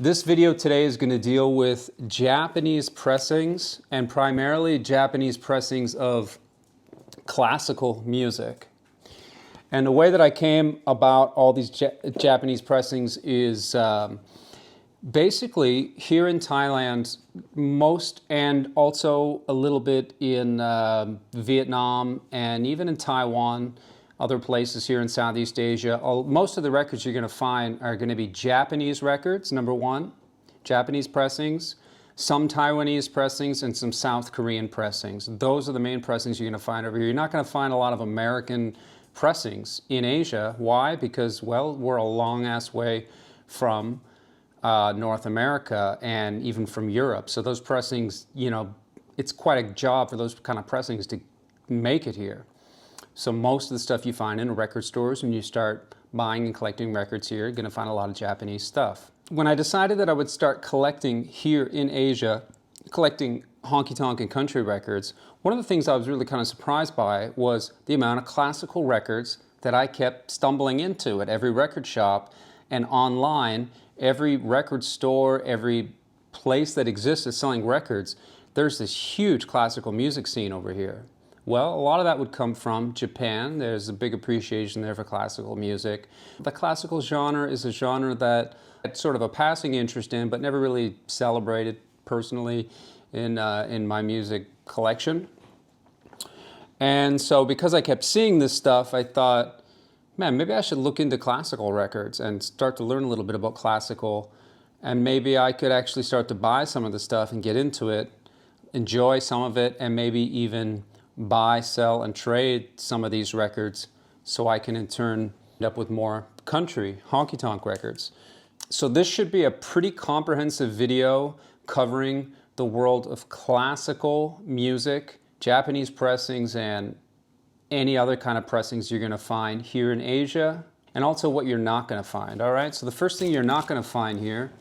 This video today is going to deal with Japanese pressings, and primarily Japanese pressings of classical music. And the way that I came about all these Japanese pressings is basically here in Thailand, most, and also a little bit in Vietnam and even in Taiwan, other places here in Southeast Asia. Most of the records you're going to find are going to be Japanese records, number one, Japanese pressings, some Taiwanese pressings, and some South Korean pressings. Those are the main pressings you're going to find over here. You're not going to find a lot of American pressings in Asia. Why? Because, well, we're a long-ass way from North America and even from Europe. So those pressings, you know, it's quite a job for those kind of pressings to make it here. So most of the stuff you find in record stores, when you start buying and collecting records here, you're going to find a lot of Japanese stuff. When I decided that I would start collecting here in Asia, collecting honky-tonk and country records, one of the things I was really kind of surprised by was the amount of classical records that I kept stumbling into at every record shop and online. Every record store, every place that exists is selling records. There's this huge classical music scene over here. Well, a lot of that would come from Japan. There's a big appreciation there for classical music. The classical genre is a genre that I had sort of a passing interest in, but never really celebrated personally in my music collection. And so because I kept seeing this stuff, I thought, man, maybe I should look into classical records and start to learn a little bit about classical. And maybe I could actually start to buy some of the stuff and get into it, enjoy some of it, and maybe even buy, sell, and trade some of these records so I can in turn end up with more country honky-tonk records. So this should be a pretty comprehensive video covering the world of classical music, Japanese pressings, and any other kind of pressings you're going to find here in Asia, and also what you're not going to find. All right, so the first thing you're not going to find here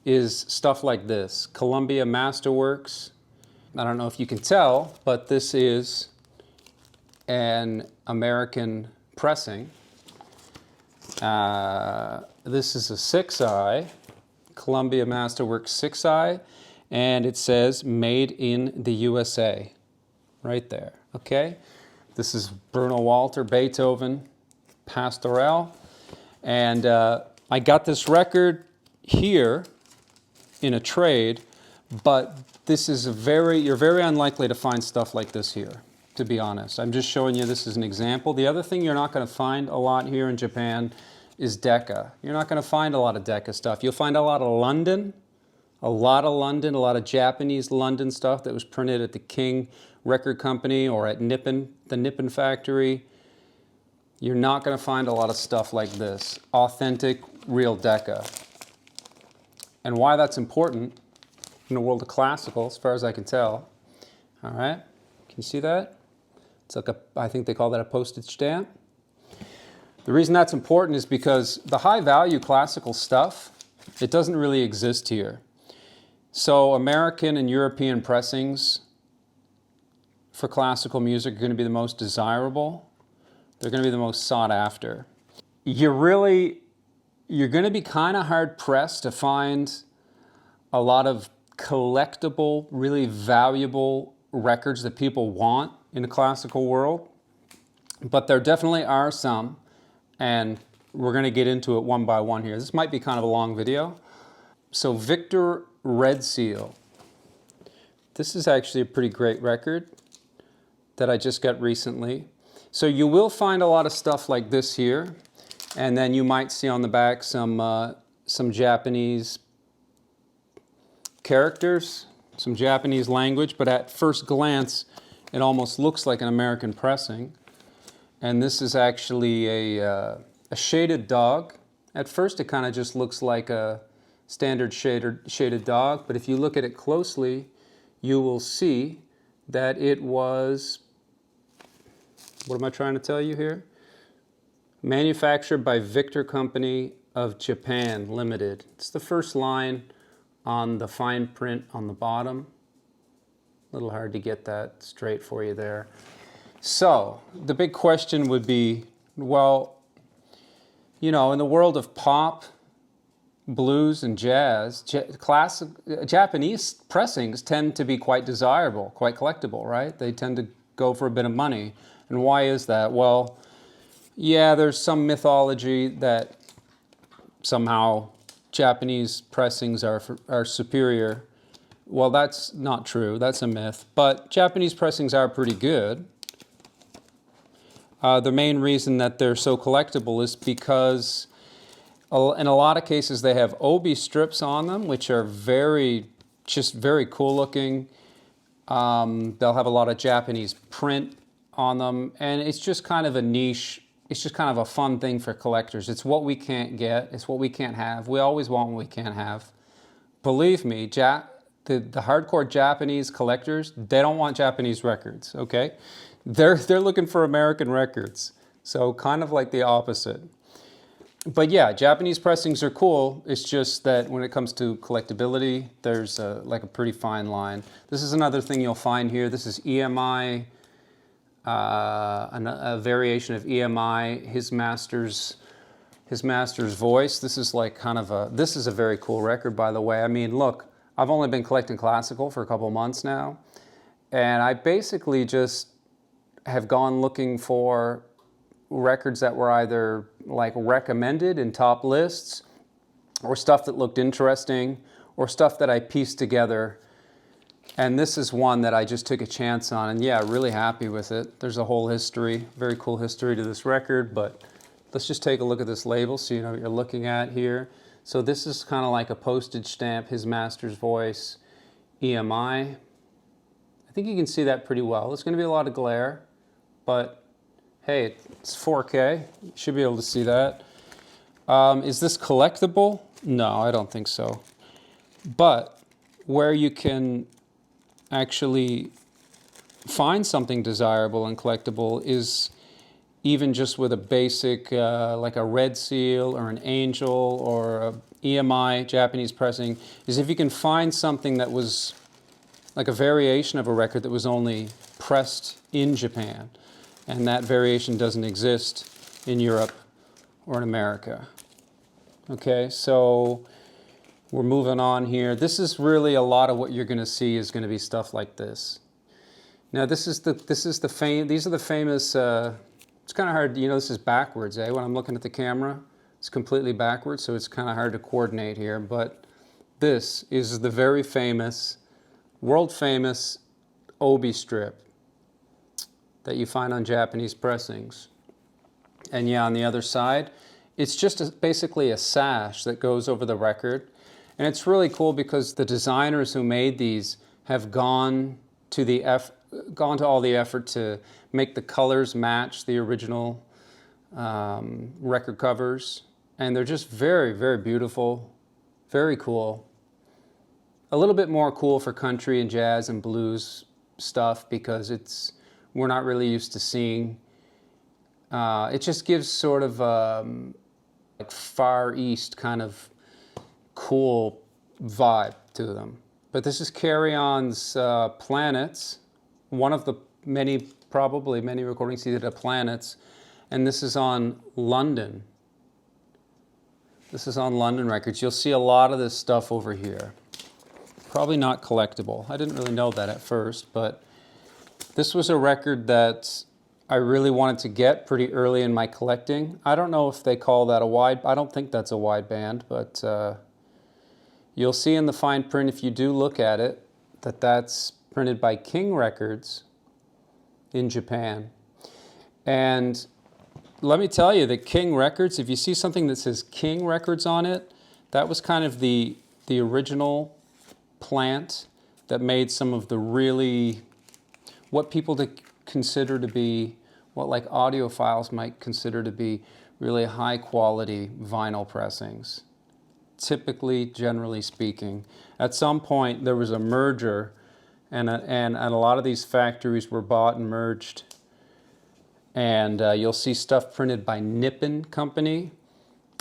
is stuff like this, Columbia Masterworks. I don't know if you can tell, but this is an American pressing. This is a 6i, Columbia Masterworks 6i, and it says made in the USA, right there, okay? This is Bruno Walter, Beethoven, Pastorale, and I got this record here in a trade, but this is you're very unlikely to find stuff like this here, to be honest. I'm just showing you this as an example. The other thing you're not going to find a lot here in Japan is Decca. You're not going to find a lot of Decca stuff. You'll find a lot of London, a lot of Japanese London stuff that was printed at the King Record Company or at Nippon, the Nippon factory. You're not going to find a lot of stuff like this, authentic, real Decca. And why that's important in the world of classical, as far as I can tell. All right, can you see that? It's like I think they call that a postage stamp. The reason that's important is because the high value classical stuff, it doesn't really exist here. So American and European pressings for classical music are going to be the most desirable. They're going to be the most sought after. You're going to be kind of hard pressed to find a lot of collectible, really valuable records that people want in the classical world. But there definitely are some, and we're going to get into it one by one here. This might be kind of a long video. So Victor Red Seal. This is actually a pretty great record that I just got recently. So you will find a lot of stuff like this here, and then you might see on the back some Japanese characters, some Japanese language, but at first glance it almost looks like an American pressing. And this is actually a shaded dog. At first it kind of just looks like a standard shaded dog, but if you look at it closely, you will see that it was, what am I trying to tell you here? Manufactured by Victor Company of Japan Limited. It's the first line on the fine print on the bottom. A little hard to get that straight for you there. So the big question would be, well, you know, in the world of pop blues and jazz, Japanese pressings tend to be quite desirable, quite collectible, right? They tend to go for a bit of money. And why is that? Well, yeah, there's some mythology that somehow Japanese pressings are superior. Well, that's not true. That's a myth. But Japanese pressings are pretty good. The main reason that they're so collectible is because in a lot of cases they have Obi Strips on them, which are just very cool looking. They'll have a lot of Japanese print on them, and it's just kind of a niche. It's just kind of a fun thing for collectors. It's what we can't get. It's what we can't have. We always want what we can't have. Believe me, the hardcore Japanese collectors, they don't want Japanese records, okay? They're looking for American records. So kind of like the opposite. But yeah, Japanese pressings are cool. It's just that when it comes to collectability, there's like a pretty fine line. This is another thing you'll find here. This is EMI, a variation of EMI, his master's voice. This is like kind of this is a very cool record, by the way. I mean, look, I've only been collecting classical for a couple months now, and I basically just have gone looking for records that were either like recommended in top lists, or stuff that looked interesting, or stuff that I pieced together. And this is one that I just took a chance on, and yeah, really happy with it. There's a whole history, very cool history to this record, but let's just take a look at this label so you know what you're looking at here. So this is kind of like a postage stamp, his master's voice, EMI. I think you can see that pretty well. There's going to be a lot of glare, but hey, it's 4K. You should be able to see that. Is this collectible? No, I don't think so. But where you can actually find something desirable and collectible is even just with a basic, like a red seal or an angel or a EMI Japanese pressing, is if you can find something that was like a variation of a record that was only pressed in Japan, and that variation doesn't exist in Europe or in America. Okay, so we're moving on here. This is really a lot of what you're going to see is going to be stuff like this. Now these are the famous. It's kind of hard, you know, this is backwards, eh? When I'm looking at the camera, it's completely backwards, so it's kind of hard to coordinate here. But this is the very famous, world famous Obi strip that you find on Japanese pressings. And yeah, on the other side, it's just basically a sash that goes over the record. And it's really cool because the designers who made these have gone to all the effort to make the colors match the original record covers. And they're just very, very beautiful, very cool. A little bit more cool for country and jazz and blues stuff because we're not really used to seeing. It just gives sort of like Far East kind of cool vibe to them. But this is Carry On's Planets, one of the probably many recordings he did of Planets, and this is on London. This is on London Records. You'll see a lot of this stuff over here. Probably not collectible. I didn't really know that at first, but this was a record that I really wanted to get pretty early in my collecting. I don't know if they call that I don't think that's a wide band, but you'll see in the fine print, if you do look at it, that that's printed by King Records in Japan. And let me tell you that King Records, if you see something that says King Records on it, that was kind of the original plant that made some of the really, what people consider to be, what like audiophiles might consider to be really high quality vinyl pressings. Typically, generally speaking. At some point there was a merger and a lot of these factories were bought and merged. And you'll see stuff printed by Nippon Company.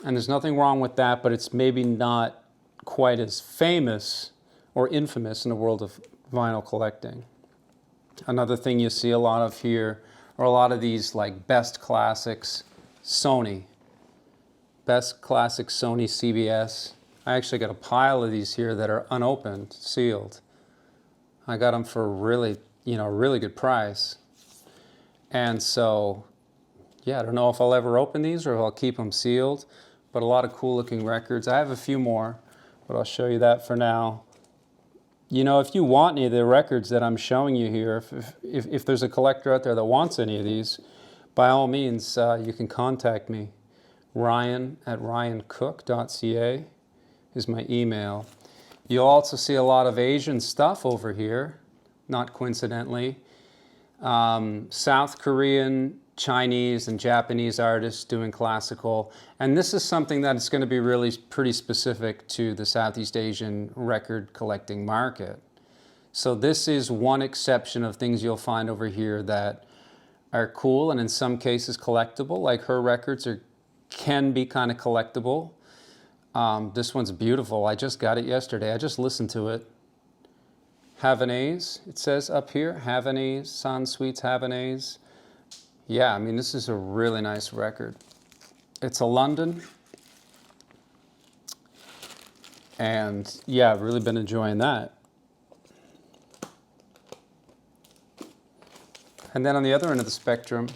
And there's nothing wrong with that, but it's maybe not quite as famous or infamous in the world of vinyl collecting. Another thing you see a lot of here are a lot of these like Best Classics Sony. Best Classics Sony CBS. I actually got a pile of these here that are unopened, sealed. I got them for a really, really good price. And so, yeah, I don't know if I'll ever open these or if I'll keep them sealed, but a lot of cool looking records. I have a few more, but I'll show you that for now. If you want any of the records that I'm showing you here, if there's a collector out there that wants any of these, by all means, you can contact me. Ryan at ryancook.ca is my email. You'll also see a lot of Asian stuff over here, not coincidentally. South Korean, Chinese, and Japanese artists doing classical. And this is something that is going to be really pretty specific to the Southeast Asian record collecting market. So this is one exception of things you'll find over here that are cool and in some cases collectible, like her records can be kind of collectible. This one's beautiful. I just got it yesterday. I just listened to it. Havanese, it says up here. Havanese, San Sweets Havanese. Yeah, I mean, this is a really nice record. It's a London. And yeah, I've really been enjoying that. And then on the other end of the spectrum,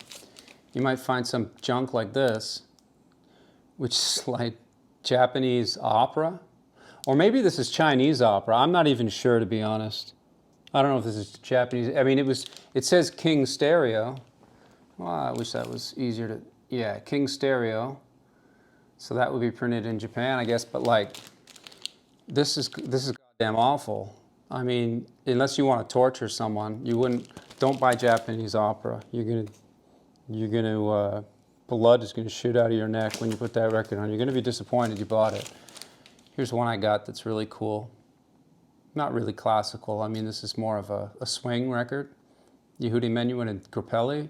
you might find some junk like this, which is like Japanese opera. Or maybe this is Chinese opera. I'm not even sure, to be honest. I don't know if this is Japanese. I mean, it says King Stereo. Well, I wish that was easier to, yeah, King Stereo. So that would be printed in Japan, I guess, but like, this is goddamn awful. I mean, unless you want to torture someone, don't buy Japanese opera. Blood is gonna shoot out of your neck when you put that record on. You're gonna be disappointed you bought it. Here's one I got that's really cool. Not really classical. I mean, this is more of a swing record. Yehudi Menuhin and Grappelli.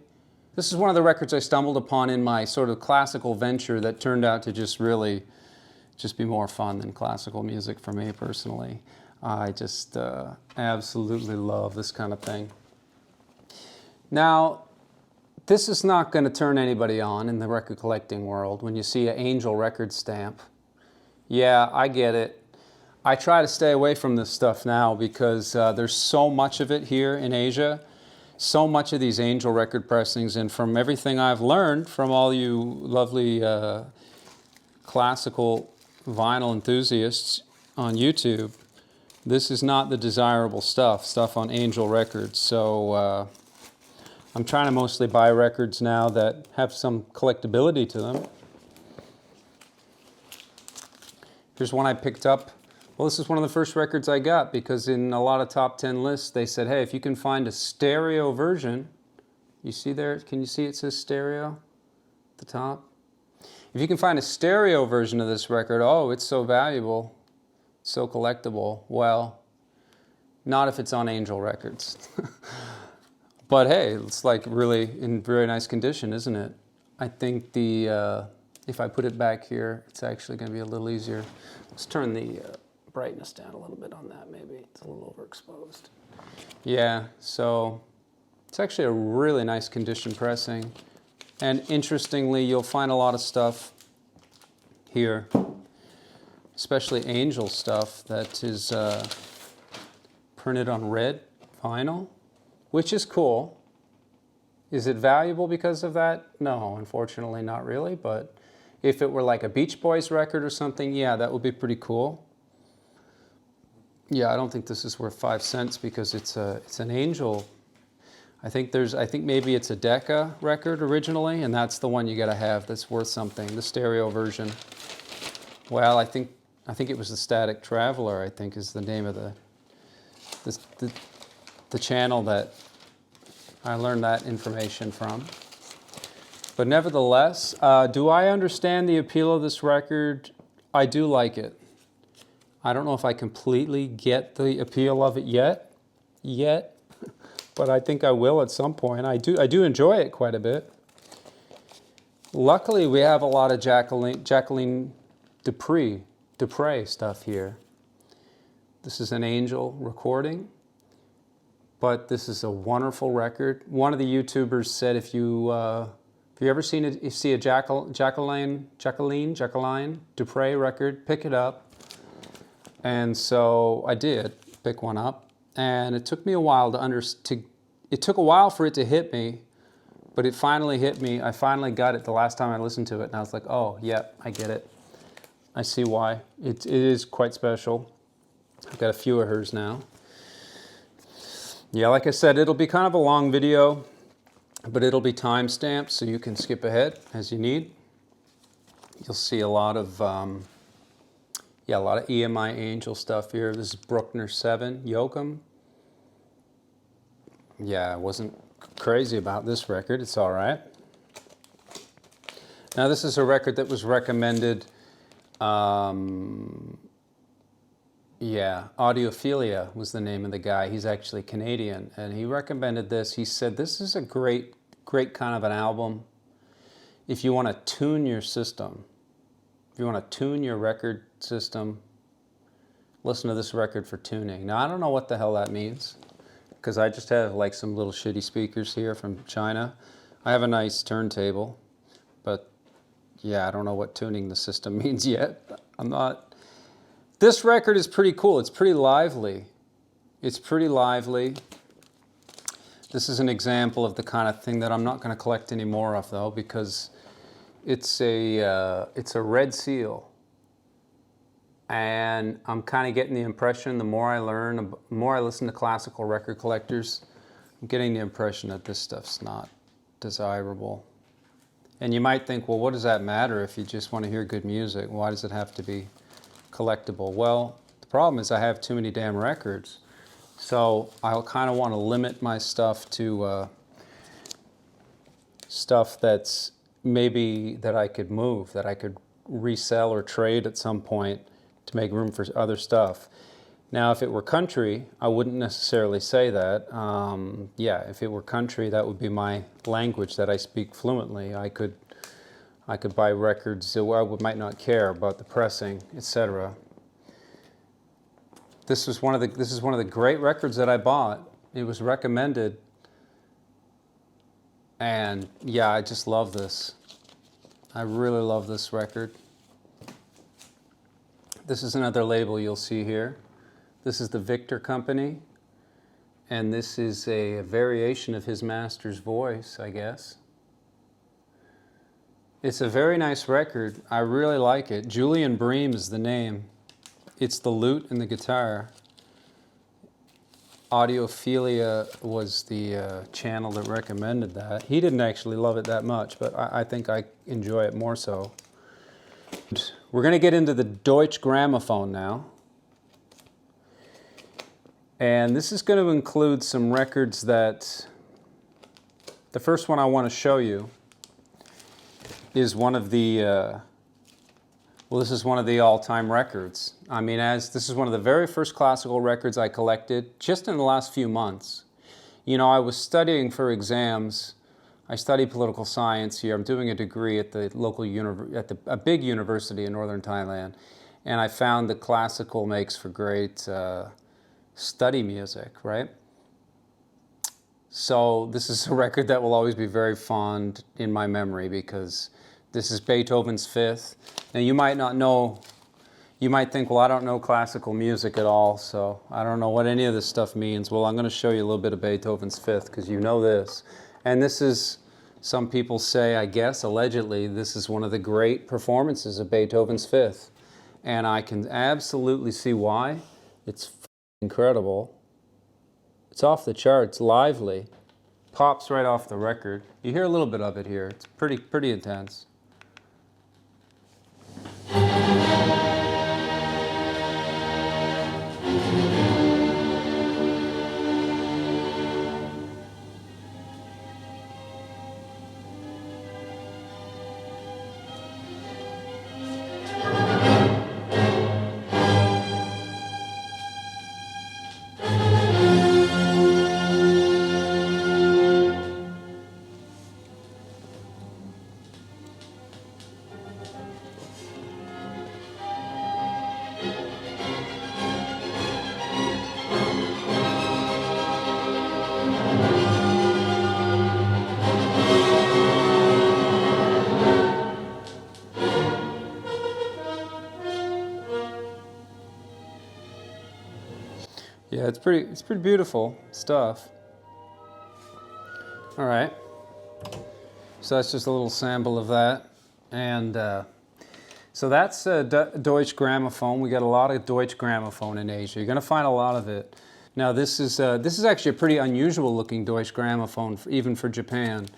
This is one of the records I stumbled upon in my sort of classical venture that turned out to just be more fun than classical music for me personally. I just absolutely love this kind of thing. Now, this is not going to turn anybody on in the record collecting world when you see an Angel record stamp. Yeah, I get it. I try to stay away from this stuff now because there's so much of it here in Asia. So much of these Angel record pressings, and from everything I've learned from all you lovely classical vinyl enthusiasts on YouTube, this is not the desirable stuff on Angel records. So I'm trying to mostly buy records now that have some collectability to them. Here's one I picked up. Well, this is one of the first records I got because in a lot of top 10 lists, they said, hey, if you can find a stereo version, you see there, can you see it says stereo at the top? If you can find a stereo version of this record, oh, it's so valuable, so collectible. Well, not if it's on Angel Records. But hey, it's like really in very nice condition, isn't it? I think if I put it back here, it's actually going to be a little easier. Let's turn the brightness down a little bit on that, maybe. It's a little overexposed. Yeah, so it's actually a really nice condition pressing. And interestingly, you'll find a lot of stuff here, especially Angel stuff that is printed on red vinyl, which is cool. Is it valuable because of that? No, unfortunately not really, but if it were like a Beach Boys record or something, yeah, that would be pretty cool. Yeah, I don't think this is worth 5 cents because it's an Angel. I think maybe it's a Decca record originally, and that's the one you got to have that's worth something. The stereo version. Well, I think it was the Static Traveler. I think is the name of the channel that I learned that information from. But nevertheless, do I understand the appeal of this record? I do like it. I don't know if I completely get the appeal of it yet, but I think I will at some point. I do enjoy it quite a bit. Luckily, we have a lot of Jacqueline Du Pre stuff here. This is an Angel recording, but this is a wonderful record. One of the YouTubers said if you ever see a Jacqueline Du Pre record, pick it up. And so I did pick one up, and it took me a while it took a while for it to hit me, but it finally hit me. I finally got it the last time I listened to it, and I was like, oh, yeah, I get it. I see why. It is quite special. I've got a few of hers now. Yeah, like I said, it'll be kind of a long video, but it'll be time-stamped, so you can skip ahead as you need. You'll see a lot of, a lot of EMI Angel stuff here. This is Bruckner 7, Yoakum. Yeah, I wasn't crazy about this record. It's all right. Now, this is a record that was recommended. Audiophilia was the name of the guy. He's actually Canadian, and he recommended this. He said, this is a great kind of an album if you want to tune your system. If you want to tune your record system, listen to this record for tuning. Now, I don't know what the hell that means, because I just have like some little shitty speakers here from China. I have a nice turntable, but yeah, I don't know what tuning the system means yet. I'm not... This record is pretty cool. It's pretty lively. It's pretty lively. This is an example of the kind of thing that I'm not going to collect any more of, though, because it's a red seal. And I'm kind of getting the impression, the more I learn, the more I listen to classical record collectors, I'm getting the impression that this stuff's not desirable. And you might think, well, what does that matter if you just want to hear good music? Why does it have to be collectible? Well, the problem is I have too many damn records. So I'll kind of want to limit my stuff to stuff that's maybe that I could move, that I could resell or trade at some point to make room for other stuff. Now, if it were country, I wouldn't necessarily say that. If it were country, that would be my language that I speak fluently. I could buy records where I might not care about the pressing, etc. This is one of the great records that I bought. It was recommended, and yeah, I just love this. I really love this record. This is another label you'll see here. This is the Victor Company, and this is a variation of his master's voice, I guess. It's a very nice record. I really like it. Julian Bream is the name. It's the lute and the guitar. Audiophilia was the channel that recommended that. He didn't actually love it that much, but I think I enjoy it more so. We're going to get into the Deutsche Grammophon now. And this is going to include some records that... The first one I want to show you is one of the... this is one of the all-time records. I mean, this is one of the very first classical records I collected just in the last few months. You know, I was studying for exams. I studied political science here. I'm doing a degree at the local a big university in northern Thailand, and I found that classical makes for great study music, right? So this is a record that will always be very fond in my memory because this is Beethoven's Fifth. Now you might not know, you might think, well, I don't know classical music at all, so I don't know what any of this stuff means. Well, I'm going to show you a little bit of Beethoven's Fifth because you know this. And this is, some people say, I guess, allegedly, this is one of the great performances of Beethoven's Fifth. And I can absolutely see why. It's incredible. It's off the charts, lively. Pops right off the record. You hear a little bit of it here. It's pretty intense. Yeah, it's pretty beautiful stuff. All right. So that's just a little sample of that. And so that's Deutsche Grammophon. We got a lot of Deutsche Grammophon in Asia. You're going to find a lot of it. Now this is actually a pretty unusual looking Deutsche Grammophon, even for Japan,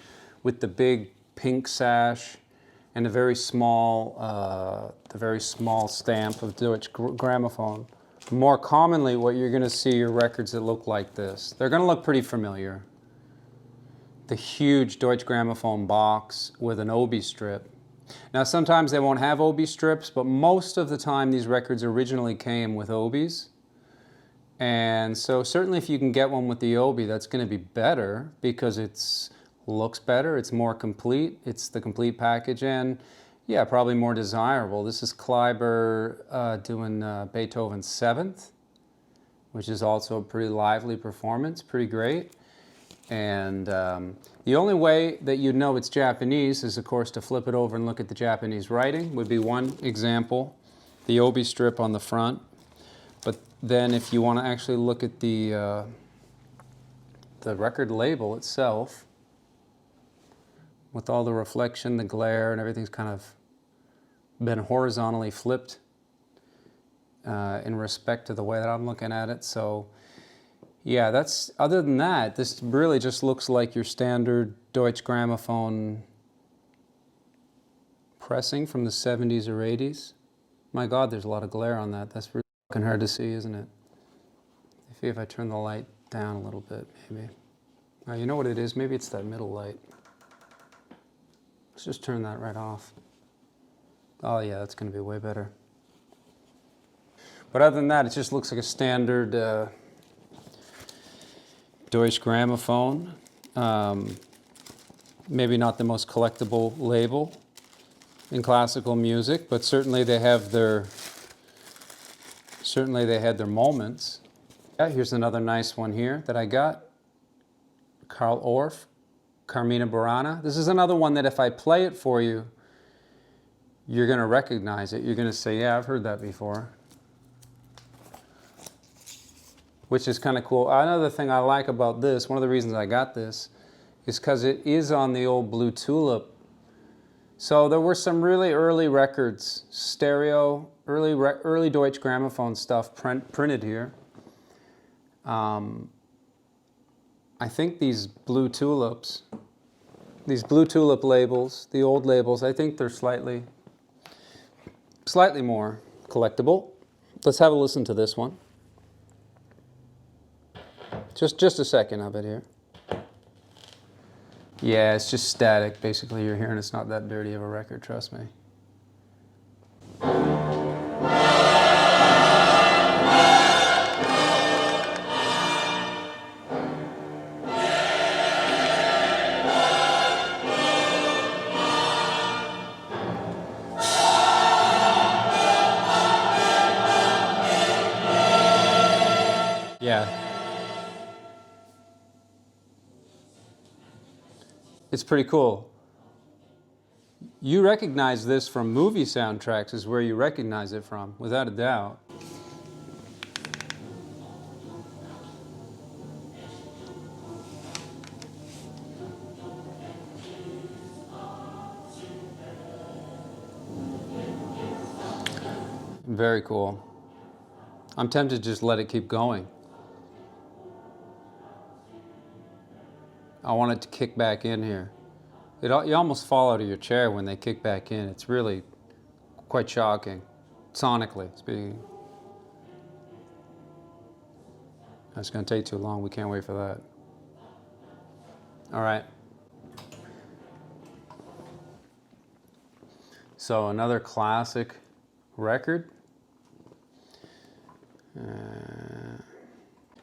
with the big pink sash and the very small stamp of Deutsche Grammophon. More commonly, what you're going to see are records that look like this. They're going to look pretty familiar. The huge Deutsche Grammophon box with an Obi strip. Now sometimes they won't have Obi strips, but most of the time these records originally came with Obis. And so certainly if you can get one with the Obi, that's going to be better because it looks better, it's more complete, it's the complete package, and yeah, probably more desirable. This is Kleiber doing Beethoven's 7th, which is also a pretty lively performance, pretty great. And the only way that you'd know it's Japanese is, of course, to flip it over and look at the Japanese writing would be one example, the Obi strip on the front. But then if you want to actually look at the record label itself, with all the reflection, the glare, and everything's kind of been horizontally flipped in respect to the way that I'm looking at it. So yeah, other than that, this really just looks like your standard Deutsche Grammophon pressing from the 70s or 80s. My God, there's a lot of glare on that. That's really fucking hard to see, isn't it? See if I turn the light down a little bit, maybe. Oh, you know what it is? Maybe it's that middle light. Let's just turn that right off. Oh yeah, that's going to be way better. But other than that, it just looks like a standard Deutsche Grammophon. Maybe not the most collectible label in classical music, but certainly they have their moments. Yeah, here's another nice one here that I got. Carl Orff, Carmina Burana. This is another one that if I play it for you, you're going to recognize it. You're going to say, yeah, I've heard that before. Which is kind of cool. Another thing I like about this, one of the reasons I got this, is because it is on the old Blue Tulip. So there were some really early records, stereo, early Deutsche Grammophon stuff printed here. I think these Blue Tulip labels, the old labels, I think they're slightly more collectible. Let's have a listen to this one. Just a second of it here. Yeah, it's just static. Basically, you're hearing it's not that dirty of a record, trust me. Yeah. It's pretty cool. You recognize this from movie soundtracks is where you recognize it from, without a doubt. Very cool. I'm tempted to just let it keep going. I want it to kick back in here. You almost fall out of your chair when they kick back in. It's really quite shocking, sonically speaking. That's going to take too long. We can't wait for that. All right. So another classic record.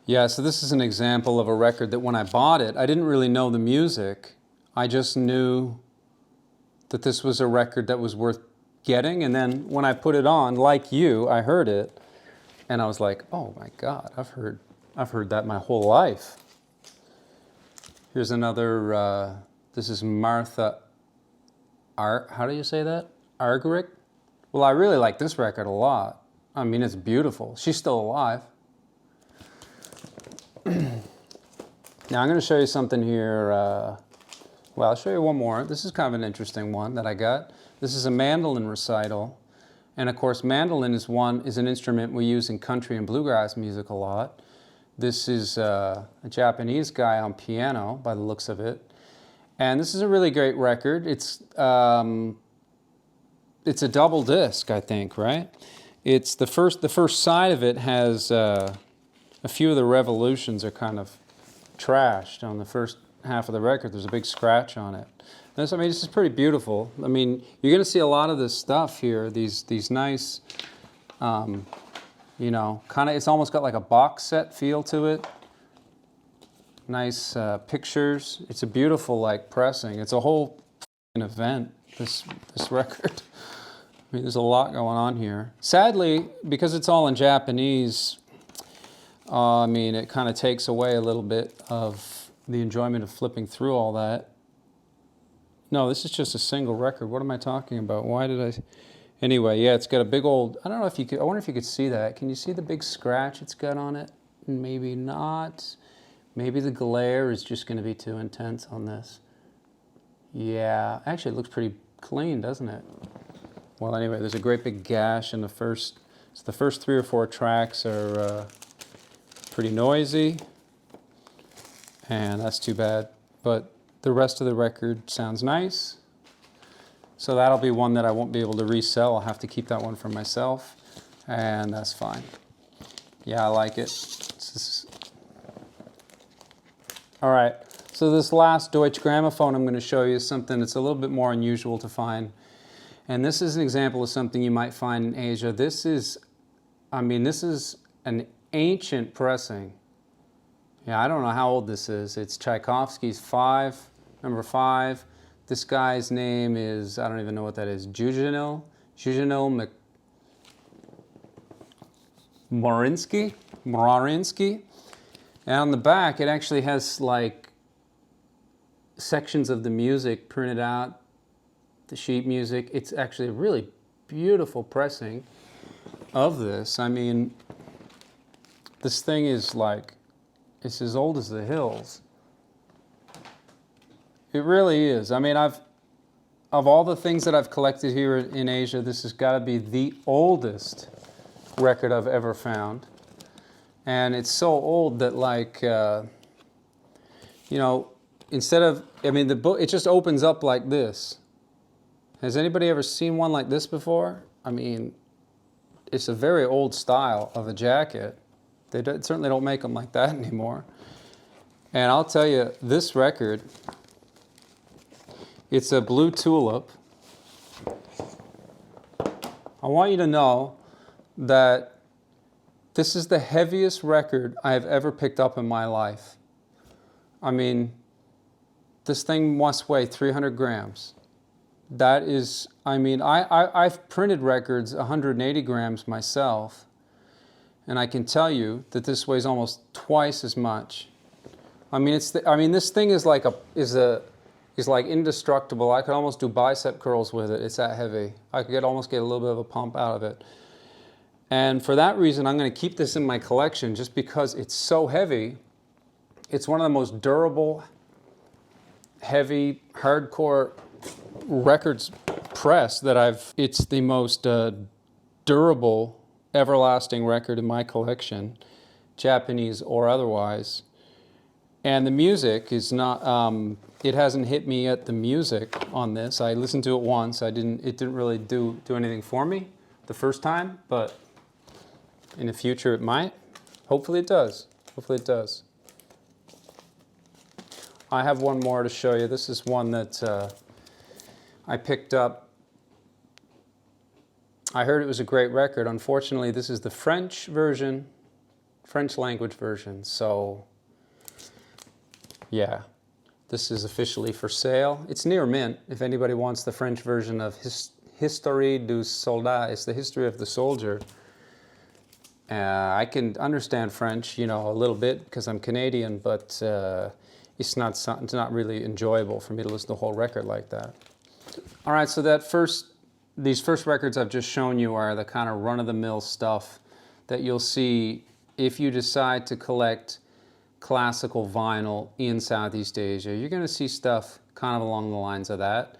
Yeah, so this is an example of a record that when I bought it, I didn't really know the music. I just knew that this was a record that was worth getting. And then when I put it on, like you, I heard it. And I was like, oh my God, I've heard that my whole life. Here's another, this is Martha how do you say that? Argerich? Well, I really like this record a lot. I mean, it's beautiful. She's still alive. Now I'm going to show you something here. Well, I'll show you one more. This is kind of an interesting one that I got. This is a mandolin recital. And of course, mandolin is an instrument we use in country and bluegrass music a lot. This is a Japanese guy on piano, by the looks of it. And this is a really great record. It's a double disc, I think, right? It's the first side of it has a few of the revolutions are kind of trashed on the first half of the record. There's a big scratch on it. I mean, this is pretty beautiful. I mean, you're going to see a lot of this stuff here. These nice, you know, kind of. It's almost got like a box set feel to it. Nice pictures. It's a beautiful like pressing. It's a whole event. This record. I mean, there's a lot going on here. Sadly, because it's all in Japanese, I mean, it kind of takes away a little bit of the enjoyment of flipping through all that. No, this is just a single record. What am I talking about? Why did I... Anyway, yeah, it's got a big old... I don't know if you could... I wonder if you could see that. Can you see the big scratch it's got on it? Maybe not. Maybe the glare is just going to be too intense on this. Yeah, actually it looks pretty clean, doesn't it? Well, anyway, there's a great big gash in the first... So the first 3 or 4 tracks are pretty noisy. And that's too bad. But the rest of the record sounds nice. So that'll be one that I won't be able to resell. I'll have to keep that one for myself. And that's fine. Yeah, I like it. All right. So this last Deutsche Grammophon I'm going to show you is something that's a little bit more unusual to find. And this is an example of something you might find in Asia. This is, I mean, this is an ancient pressing. Yeah, I don't know how old this is. It's Tchaikovsky's number 5. This guy's name is, I don't even know what that is, Julian Morinsky. And on the back, it actually has like sections of the music printed out, the sheet music. It's actually a really beautiful pressing of this. I mean, this thing is like, it's as old as the hills. It really is. I mean, of all the things that I've collected here in Asia, this has got to be the oldest record I've ever found. And it's so old that, like, you know, instead of, I mean, the book, it just opens up like this. Has anybody ever seen one like this before? I mean, it's a very old style of a jacket. They certainly don't make them like that anymore. And I'll tell you, this record, it's a Blue Tulip. I want you to know that this is the heaviest record I have ever picked up in my life. I mean, this thing must weigh 300 grams. That is, I mean, I've printed records 180 grams myself. And I can tell you that this weighs almost twice as much. I mean, this thing is like like indestructible. I could almost do bicep curls with it. It's that heavy. I could almost get a little bit of a pump out of it. And for that reason, I'm going to keep this in my collection just because it's so heavy. It's one of the most durable, heavy, hardcore records press that it's the most durable, everlasting record in my collection, Japanese or otherwise. And the music is not, it hasn't hit me yet, the music on this. I listened to it once. It didn't really do anything for me the first time, but in the future it might. Hopefully it does. Hopefully it does. I have one more to show you. This is one that I picked up. I heard it was a great record. Unfortunately, this is the French version, French language version. So, yeah, this is officially for sale. It's near mint. If anybody wants the French version of Histoire du Soldat, it's the history of the soldier. I can understand French, you know, a little bit because I'm Canadian, but it's not really enjoyable for me to listen to the whole record like that. All right, so these first records I've just shown you are the kind of run-of-the-mill stuff that you'll see if you decide to collect classical vinyl in Southeast Asia. You're going to see stuff kind of along the lines of that.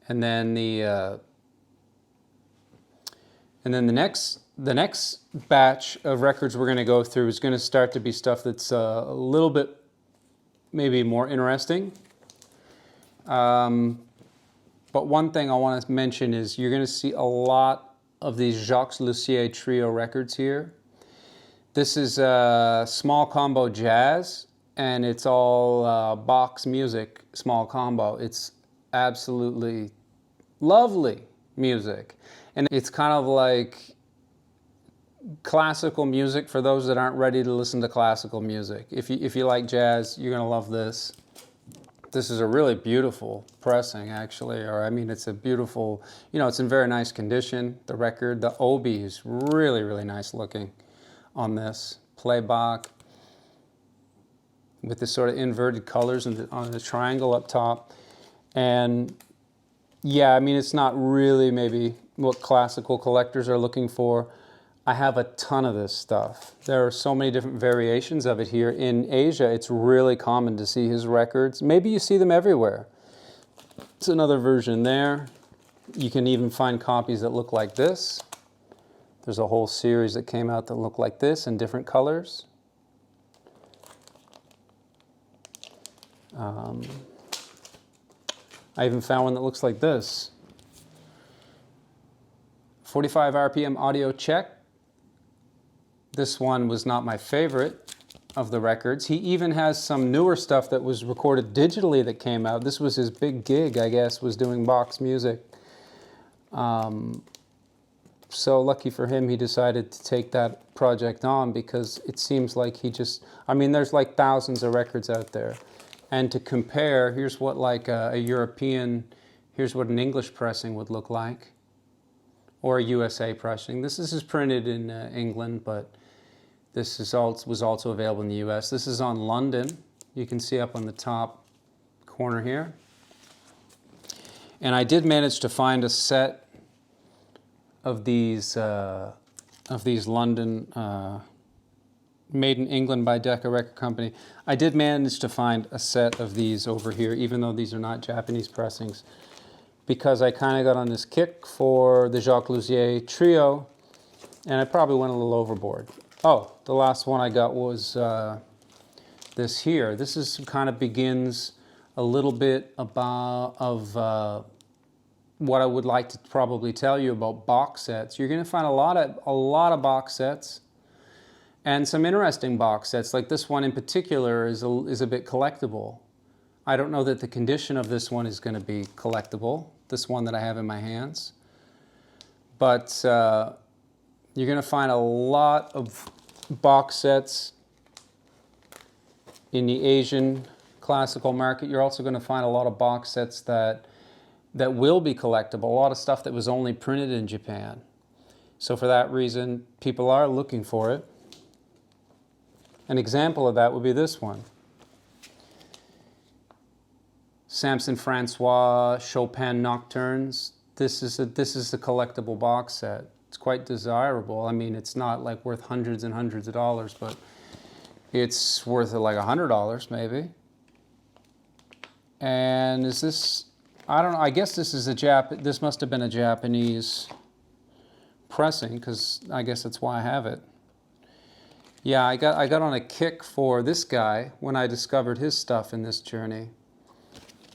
And then the next batch of records we're going to go through is going to start to be stuff that's a little bit maybe more interesting. But one thing I want to mention is you're going to see a lot of these Jacques Lussier trio records here. This is small combo jazz, and it's all box music, small combo. It's absolutely lovely music. And it's kind of like classical music for those that aren't ready to listen to classical music. If you like jazz, you're going to love this. This is a really beautiful pressing, actually, or I mean, it's a beautiful, you know, it's in very nice condition. The record, the Obi is really, really nice looking on this. Playback with this sort of inverted colors and on the triangle up top. And yeah, I mean, it's not really maybe what classical collectors are looking for. I have a ton of this stuff. There are so many different variations of it here. In Asia, it's really common to see his records. Maybe you see them everywhere. It's another version there. You can even find copies that look like this. There's a whole series that came out that look like this in different colors. I even found one that looks like this. 45 RPM audio check. This one was not my favorite of the records. He even has some newer stuff that was recorded digitally that came out. This was his big gig, I guess, was doing box music. So lucky for him, he decided to take that project on, because it seems like he just, I mean, there's like thousands of records out there. And to compare, here's what like a European, here's what an English pressing would look like, or a USA pressing. This is printed in England, but this is was also available in the US. This is on London. You can see up on the top corner here. And I did manage to find a set of these London, made in England by Decca Record Company. I did manage to find a set of these over here, even though these are not Japanese pressings, because I kind of got on this kick for the Jacques Lussier trio, and I probably went a little overboard. Oh, the last one I got was this here. This is kind of begins a little bit of what I would like to probably tell you about box sets. You're going to find a lot of box sets, and some interesting box sets. Like this one in particular is a bit collectible. I don't know that the condition of this one is going to be collectible, this one that I have in my hands. But you're going to find a lot of box sets in the Asian classical market. You're also going to find a lot of box sets that will be collectible, a lot of stuff that was only printed in Japan. So for that reason, people are looking for it. An example of that would be this one. Samson Francois Chopin Nocturnes. This is a collectible box set. It's quite desirable. I mean, it's not like worth hundreds and hundreds of dollars, but it's worth like $100 maybe. And is this, I don't know, I guess this is this must have been a Japanese pressing, because I guess that's why I have it. Yeah, I got on a kick for this guy when I discovered his stuff in this journey.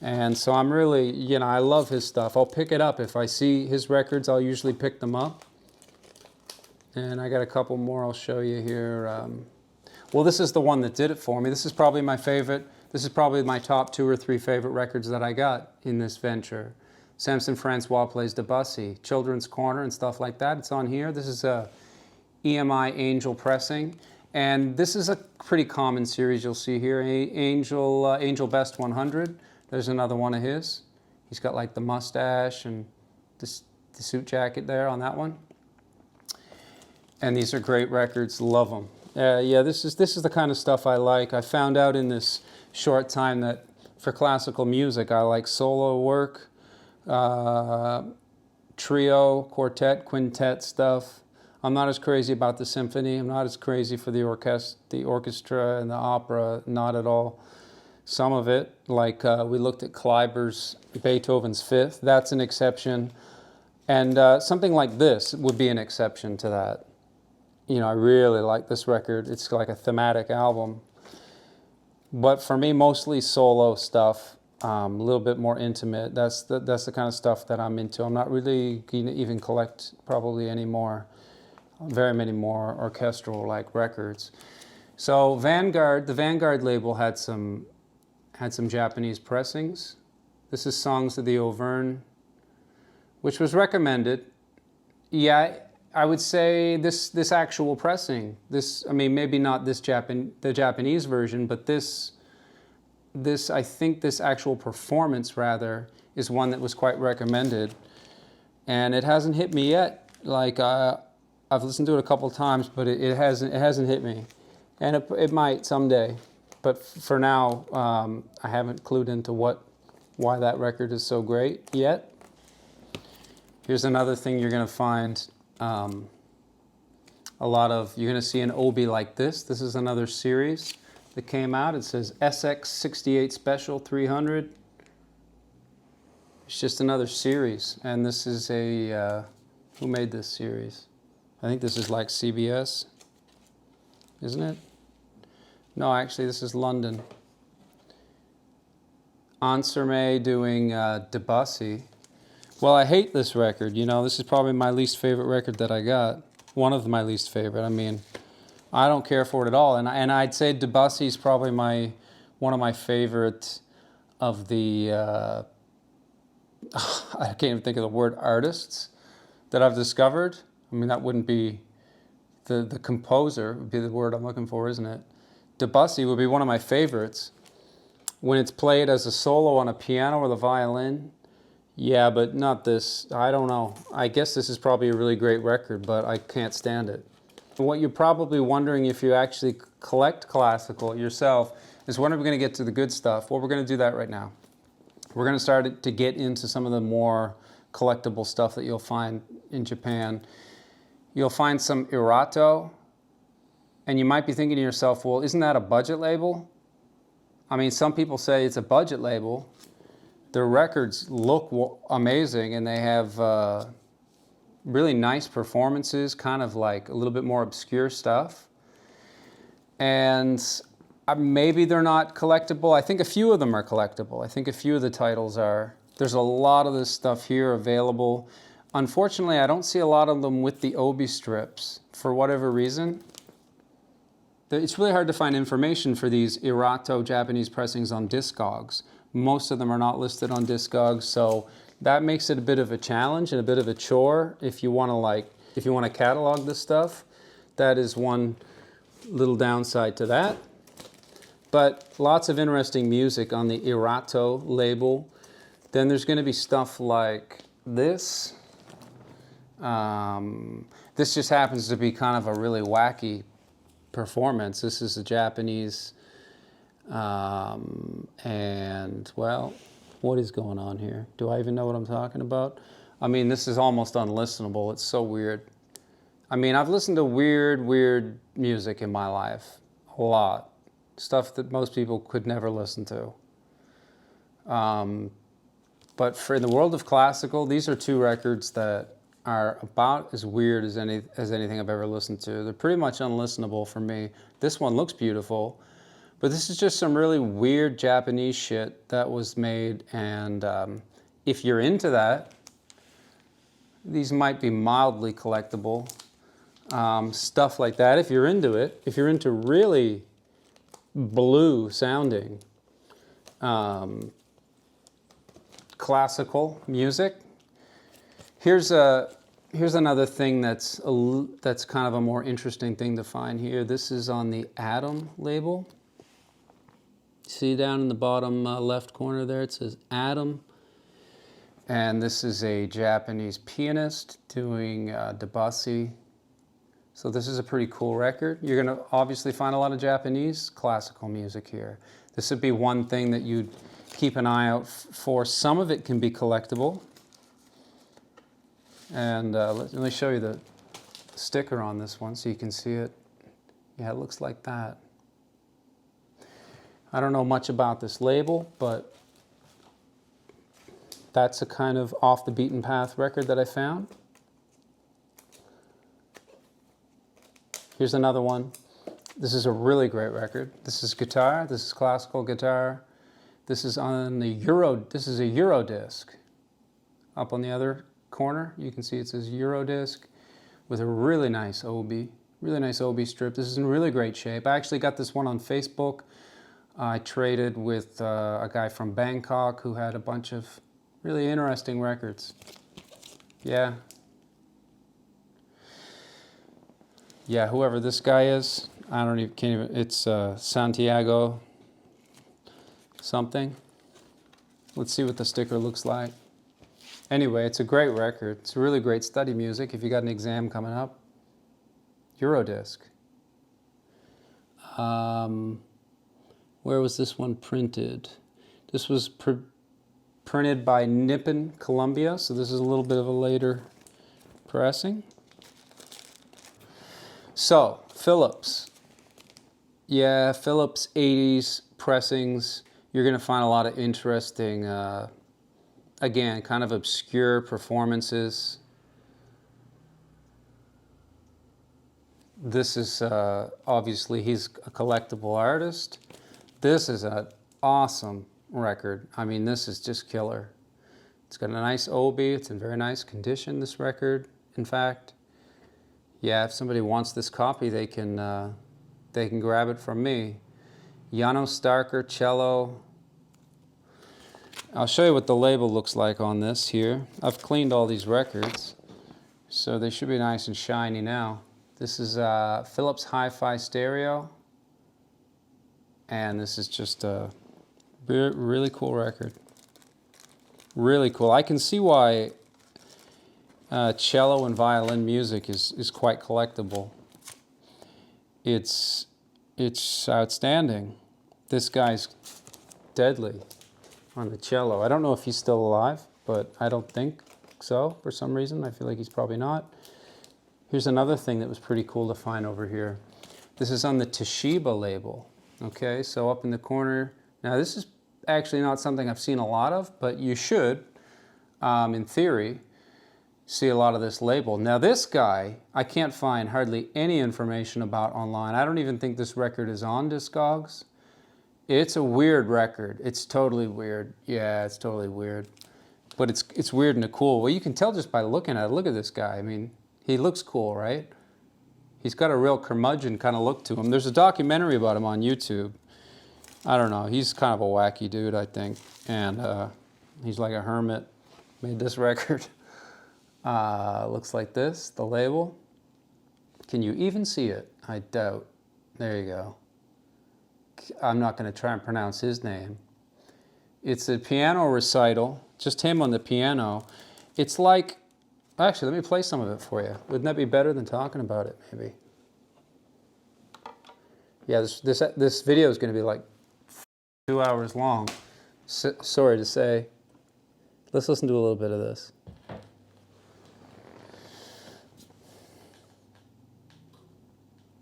And so I'm really, you know, I love his stuff. I'll pick it up. If I see his records, I'll usually pick them up. And I got a couple more I'll show you here. Well, this is the one that did it for me. This is probably my favorite. This is probably my top 2 or 3 favorite records that I got in this venture. Samson Francois plays Debussy, Children's Corner and stuff like that. It's on here. This is a EMI Angel pressing. And this is a pretty common series you'll see here. Angel Best 100. There's another one of his. He's got like the mustache and the suit jacket there on that one. And these are great records. Love them. Yeah, this is the kind of stuff I like. I found out in this short time that for classical music, I like solo work, trio, quartet, quintet stuff. I'm not as crazy about the symphony. I'm not as crazy for the orchestra and the opera, not at all. Some of it, like we looked at Kleiber's Beethoven's Fifth, that's an exception. And something like this would be an exception to that. You know, I really like this record. It's like a thematic album. But for me, mostly solo stuff, a little bit more intimate. That's the kind of stuff that I'm into. I'm not really going to even collect probably anymore, very many more orchestral-like records. So Vanguard, the Vanguard label had some Japanese pressings. This is Songs of the Auvergne, which was recommended. Yeah, I would say this actual pressing, I mean, maybe not the Japanese version, but I think this actual performance, rather, is one that was quite recommended. And it hasn't hit me yet. Like, I've listened to it a couple times, but it hasn't hit me. And it might someday. But for now, I haven't clued into why that record is so great yet. Here's another thing you're going to find you're going to see an Obi like this. This is another series that came out. It says Sx-68 Special 300. It's just another series. And this is who made this series? I think this is like CBS, isn't it? No, actually, this is London. Anserme doing Debussy. Well, I hate this record. You know, this is probably my least favorite record that I got. One of my least favorite. I mean, I don't care for it at all. And I'd say Debussy is probably one of my favorite of the, I can't even think of the word, artists that I've discovered. I mean, that wouldn't be, the composer would be the word I'm looking for, isn't it? Debussy would be one of my favorites. When it's played as a solo on a piano or the violin, yeah, but not this. I don't know. I guess this is probably a really great record, but I can't stand it. What you're probably wondering if you actually collect classical yourself is when are we going to get to the good stuff? Well, we're going to do that right now. We're going to start to get into some of the more collectible stuff that you'll find in Japan. You'll find some Irato, and you might be thinking to yourself, well, isn't that a budget label? I mean, some people say it's a budget label. Their records look amazing, and they have really nice performances, kind of like a little bit more obscure stuff. And maybe they're not collectible. I think a few of them are collectible. I think a few of the titles are. There's a lot of this stuff here available. Unfortunately, I don't see a lot of them with the Obi Strips for whatever reason. It's really hard to find information for these Irato Japanese pressings on Discogs. Most of them are not listed on Discogs, so that makes it a bit of a challenge and a bit of a chore if you want to catalog this stuff. That is one little downside to that. But lots of interesting music on the Irato label. Then there's going to be stuff like this. This just happens to be kind of a really wacky performance. This is a Japanese, and well, what is going on here? Do I even know what I'm talking about? I mean, this is almost unlistenable. It's so weird. I mean, I've listened to weird music in my life, a lot. Stuff that most people could never listen to. But in the world of classical, these are two records that are about as weird as anything I've ever listened to. They're pretty much unlistenable for me. This one looks beautiful, but this is just some really weird Japanese shit that was made, and if you're into that, these might be mildly collectible. Stuff like that, if you're into it, if you're into really blue sounding classical music. Here's another thing that's kind of a more interesting thing to find here. This is on the Adam label. See down in the bottom left corner there, it says Adam. And this is a Japanese pianist doing Debussy. So this is a pretty cool record. You're going to obviously find a lot of Japanese classical music here. This would be one thing that you'd keep an eye out for. Some of it can be collectible. And let me show you sticker on this one so you can see it. Yeah, it looks like that. I don't know much about this label, but that's a kind of off the beaten path record that I found. Here's another one. This is a really great record. This is guitar, this is classical guitar. This is on the this is a Eurodisc. Up on the other corner, you can see it says Eurodisc with a really nice Obi strip. This is in really great shape. I actually got this one on Facebook. I traded with a guy from Bangkok who had a bunch of really interesting records. Yeah. Yeah, whoever this guy is, I don't even, can't even, it's Santiago something. Let's see what the sticker looks like. Anyway, it's a great record. It's really great study music if you got an exam coming up. Eurodisc. Where was this one printed? This was printed by Nippon, Columbia, so this is a little bit of a later pressing. So, Philips. Yeah, Philips 80s pressings. You're going to find a lot of interesting, again, kind of obscure performances. This is, obviously, he's a collectible artist. This is an awesome record. I mean, this is just killer. It's got a nice Obi. It's in very nice condition, this record, in fact. Yeah, if somebody wants this copy, they can grab it from me. Janos Starker cello. I'll show you what the label looks like on this here. I've cleaned all these records, so they should be nice and shiny now. This is Philips Hi-Fi Stereo, and this is just a really cool record. Really cool. I can see why cello and violin music is quite collectible. It's outstanding. This guy's deadly on the cello. I don't know if he's still alive, but I don't think so for some reason. I feel like he's probably not. Here's another thing that was pretty cool to find over here. This is on the Toshiba label. Okay, so up in the corner. Now this is actually not something I've seen a lot of, but you should, in theory, see a lot of this label. Now this guy, I can't find hardly any information about online. I don't even think this record is on Discogs. It's a weird record. It's totally weird. Yeah, it's totally weird. But it's weird in a cool way. You can tell just by looking at it. Look at this guy. I mean, he looks cool, right? He's got a real curmudgeon kind of look to him. There's a documentary about him on YouTube. I don't know. He's kind of a wacky dude, I think. And he's like a hermit. Made this record. Looks like this, the label. Can you even see it? I doubt. There you go. I'm not going to try and pronounce his name. It's a piano recital, just him on the piano. It's like, actually, let me play some of it for you. Wouldn't that be better than talking about it, maybe? Yeah, this video is going to be like 2 hours long. Sorry to say. Let's listen to a little bit of this.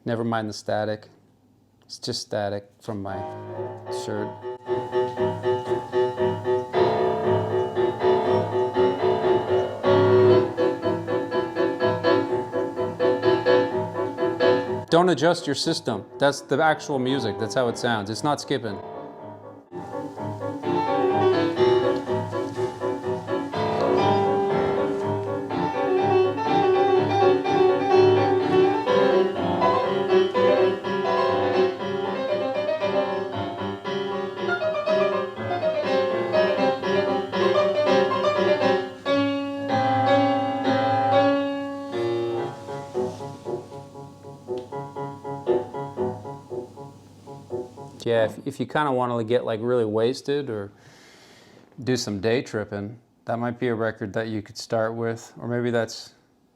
Never mind the static. It's just static from my shirt. Don't adjust your system. That's the actual music. That's how it sounds. It's not skipping. Yeah, if you kind of want to get like really wasted or do some day tripping, that might be a record that you could start with. Or maybe that's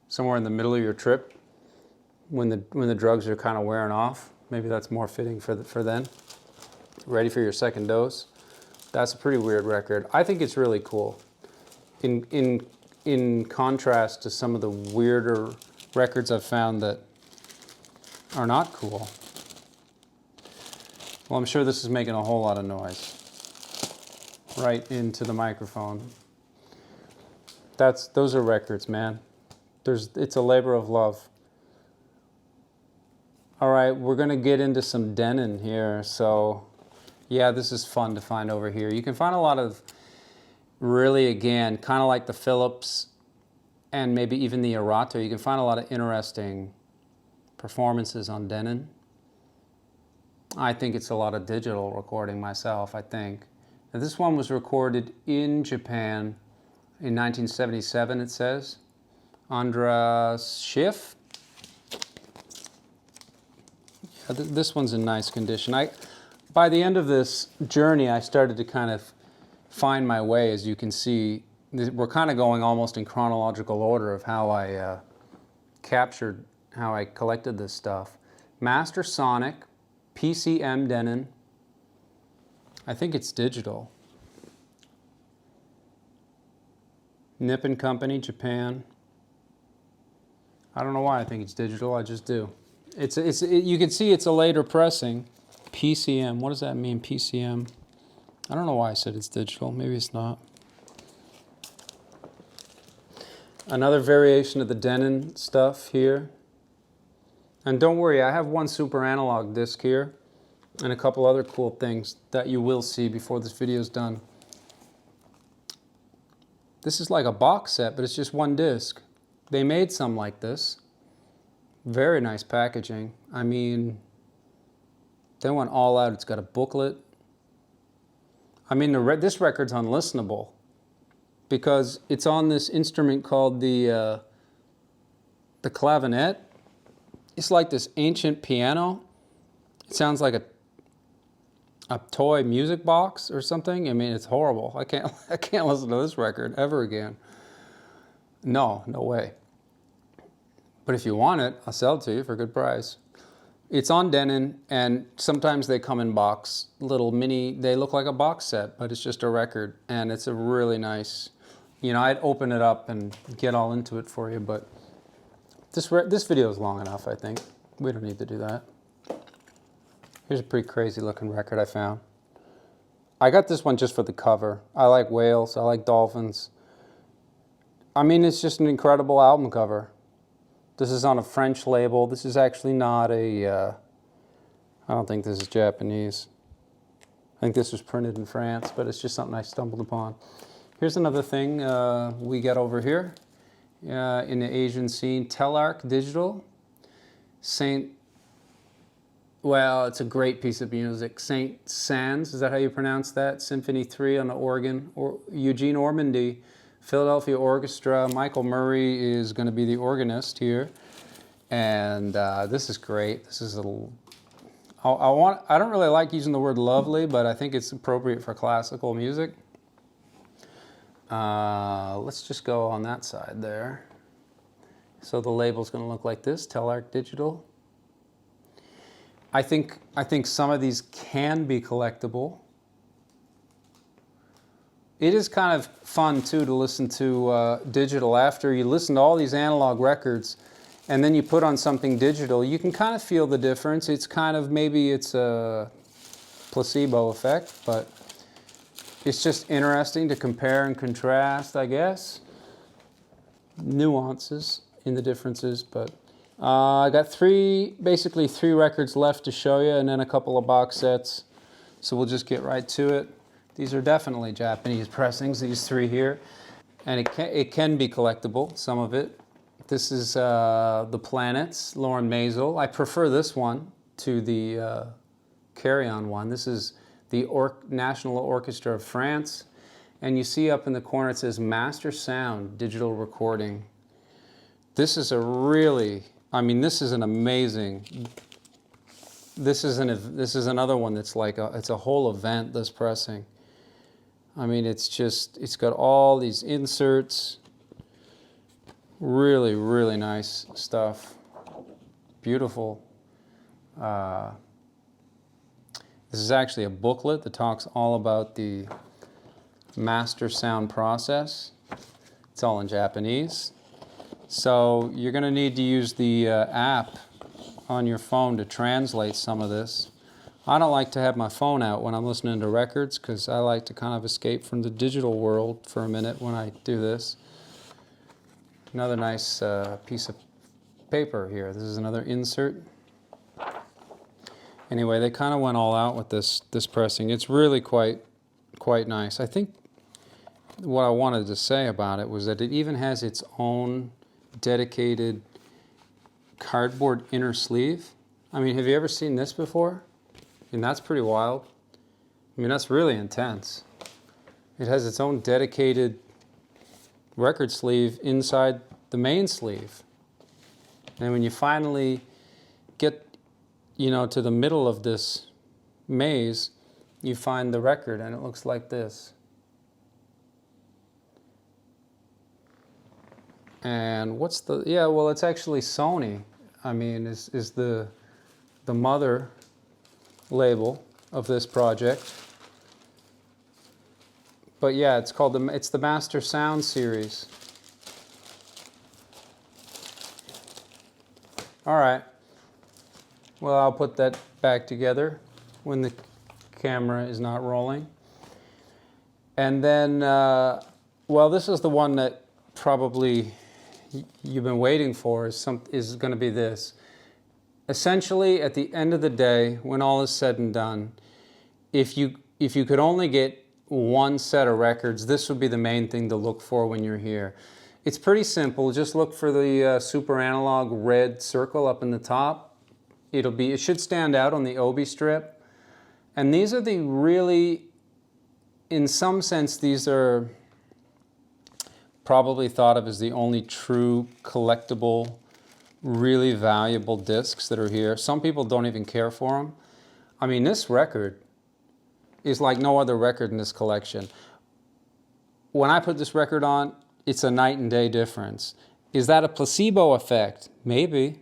somewhere in the middle of your trip when the drugs are kind of wearing off. Maybe that's more fitting for then. Ready for your second dose. That's a pretty weird record. I think it's really cool. In contrast to some of the weirder records I've found that are not cool. Well, I'm sure this is making a whole lot of noise right into the microphone. Those are records, man. It's a labor of love. All right, we're gonna get into some Denon here. So yeah, this is fun to find over here. You can find a lot of really, again, kind of like the Philips and maybe even the Erato, you can find a lot of interesting performances on Denon. I think it's a lot of digital recording myself, I think. Now, this one was recorded in Japan in 1977, it says. Andras Schiff. Yeah, this one's in nice condition. By the end of this journey, I started to kind of find my way. As you can see, we're kind of going almost in chronological order of how I how I collected this stuff. Master Sonic, PCM Denon. I think it's digital. Nippon Company, Japan. I don't know why I think it's digital, I just do. You can see it's a later pressing. PCM, what does that mean, PCM? I don't know why I said it's digital, maybe it's not. Another variation of the Denon stuff here. And don't worry, I have one Super Analogue disc here and a couple other cool things that you will see before this video is done. This is like a box set, but it's just one disc. They made some like this. Very nice packaging. I mean, they went all out. It's got a booklet. I mean, this record's unlistenable because it's on this instrument called the clavinet. It's like this ancient piano. It sounds like a toy music box or something. I mean, it's horrible. I can't listen to this record ever again. No way. But if you want it, I'll sell it to you for a good price. It's on Denon, and sometimes they come in box, little mini, they look like a box set, but it's just a record, and it's a really nice, you know, I'd open it up and get all into it for you, but this video is long enough, I think. We don't need to do that. Here's a pretty crazy looking record I found. I got this one just for the cover. I like whales, I like dolphins. I mean, it's just an incredible album cover. This is on a French label. This is actually not I don't think this is Japanese. I think this was printed in France, but it's just something I stumbled upon. Here's another thing we get over here in the Asian scene. Telarc Digital. Well, it's a great piece of music. Saint Saëns, is that how you pronounce that? Symphony 3 on the organ. Or Eugene Ormandy. Philadelphia Orchestra. Michael Murray is going to be the organist here, and this is great. This is I don't really like using the word lovely, but I think it's appropriate for classical music. Let's just go on that side there. So the label's going to look like this: Telarc Digital. I think some of these can be collectible. It is kind of fun, too, to listen to digital. After you listen to all these analog records and then you put on something digital, you can kind of feel the difference. It's kind of, maybe it's a placebo effect, but it's just interesting to compare and contrast, I guess. Nuances in the differences, but I got basically three records left to show you, and then a couple of box sets. So we'll just get right to it. These are definitely Japanese pressings, these three here. And it can be collectible, some of it. This is The Planets, Lauren Maisel. I prefer this one to the Carry-On one. This is the National Orchestra of France. And you see up in the corner it says Master Sound Digital Recording. This is a really, I mean, this is an amazing, this is another one that's like, it's a whole event, this pressing. I mean, it's got all these inserts. Really, really nice stuff. Beautiful. This is actually a booklet that talks all about the master sound process. It's all in Japanese. So you're going to need to use the app on your phone to translate some of this. I don't like to have my phone out when I'm listening to records because I like to kind of escape from the digital world for a minute when I do this. Another nice piece of paper here. This is another insert. Anyway, they kind of went all out with this pressing. It's really quite nice. I think what I wanted to say about it was that it even has its own dedicated cardboard inner sleeve. I mean, have you ever seen this before? I mean, that's pretty wild. I mean, that's really intense. It has its own dedicated record sleeve inside the main sleeve. And when you finally get, you know, to the middle of this maze, you find the record and it looks like this. And what's the, yeah, well, it's actually Sony. I mean, is the mother label of this project. But yeah, it's called it's the Master Sound series. All right. Well, I'll put that back together when the camera is not rolling. And then, well, this is the one that probably you've been waiting for, is going to be this. Essentially, at the end of the day, when all is said and done, if you could only get one set of records, this would be the main thing to look for when you're here. It's pretty simple. Just look for the Super Analogue red circle up in the top. It should stand out on the Obi Strip. And these are the really, in some sense, these are probably thought of as the only true collectible, really valuable discs that are here. Some people don't even care for them. I mean, this record is like no other record in this collection. When I put this record on, it's a night and day difference. Is that a placebo effect? Maybe.